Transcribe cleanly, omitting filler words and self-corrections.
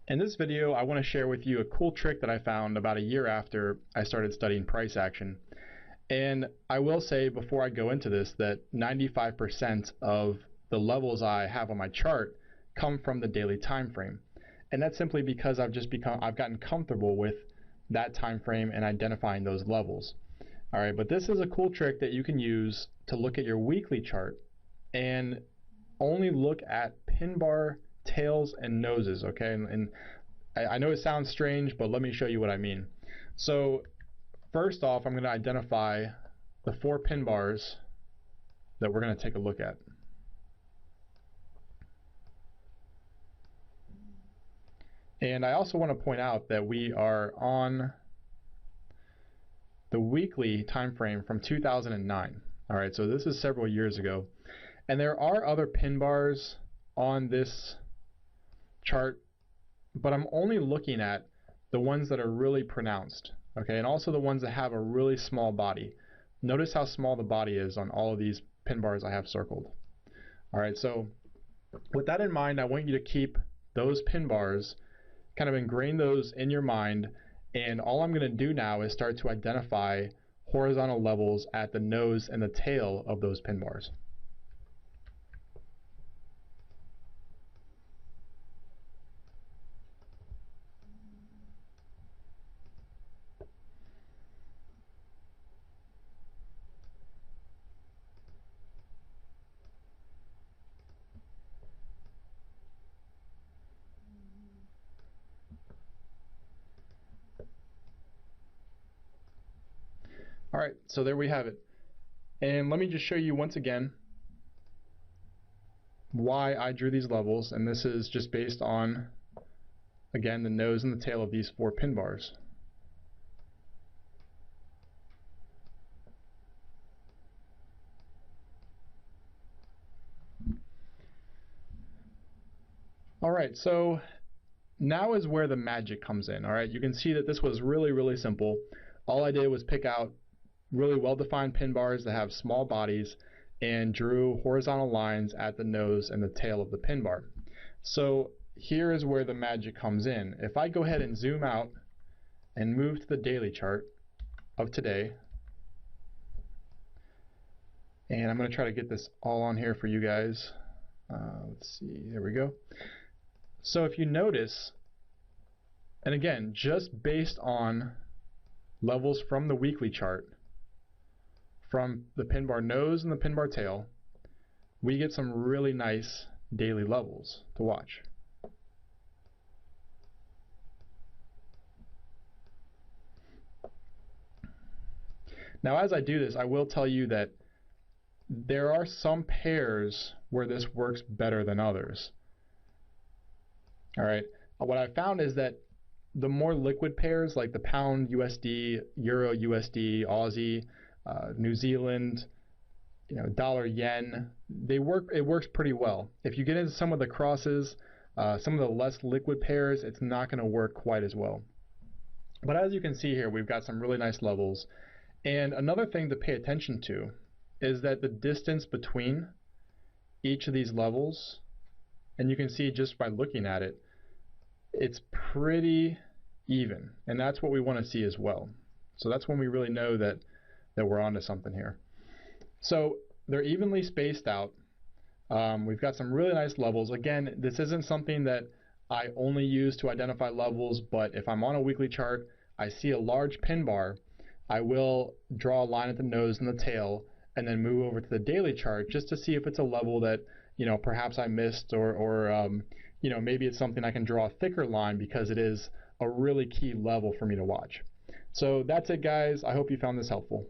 In this video, I want to share with you a cool trick that I found about a year after I started studying price action. And I will say before I go into this that 95% of the levels I have on my chart come from the daily time frame. And that's simply because I've gotten comfortable with that time frame and identifying those levels. All right, but this is a cool trick that you can use to look at your weekly chart and only look at pin bar tails and noses, okay? And I know it sounds strange, but let me show you what I mean. So first off, I'm going to identify the 4 pin bars that we're going to take a look at. And I also want to point out that we are on the weekly time frame from 2009. All right, so this is several years ago. And there are other pin bars on this chart, but I'm only looking at the ones that are really pronounced, okay, and also the ones that have a really small body. Notice how small the body is on all of these pin bars I have circled. All right, so with that in mind, I want you to keep those pin bars, kind of ingrain those in your mind, and all I'm going to do now is start to identify horizontal levels at the nose and the tail of those pin bars. Alright, so there we have it. And let me just show you once again why I drew these levels, and this is just based on, again, the nose and the tail of these 4 pin bars. Alright, so now is where the magic comes in. Alright, you can see that this was really simple. All I did was pick out really well-defined pin bars that have small bodies and drew horizontal lines at the nose and the tail of the pin bar. So here is where the magic comes in. If I go ahead and zoom out and move to the daily chart of today, and I'm going to try to get this all on here for you guys. Let's see, there we go. So if you notice, and again, just based on levels from the weekly chart, from the pin bar nose and the pin bar tail, we get some really nice daily levels to watch. Now as I do this, I will tell you that there are some pairs where this works better than others. Alright, what I found is that the more liquid pairs like the pound USD, euro USD, Aussie, New Zealand, dollar yen, it works pretty well. If you get into some of the crosses, some of the less liquid pairs, it's not going to work quite as well. But as you can see here, we've got some really nice levels. And another thing to pay attention to is that the distance between each of these levels, and you can see just by looking at it, it's pretty even, and that's what we want to see as well. So that's when we really know that we're onto something here. So they're evenly spaced out. We've got some really nice levels. Again, this isn't something that I only use to identify levels, but if I'm on a weekly chart, I see a large pin bar, I will draw a line at the nose and the tail and then move over to the daily chart just to see if it's a level that perhaps I missed, or maybe it's something I can draw a thicker line because it is a really key level for me to watch. So that's it, guys. I hope you found this helpful.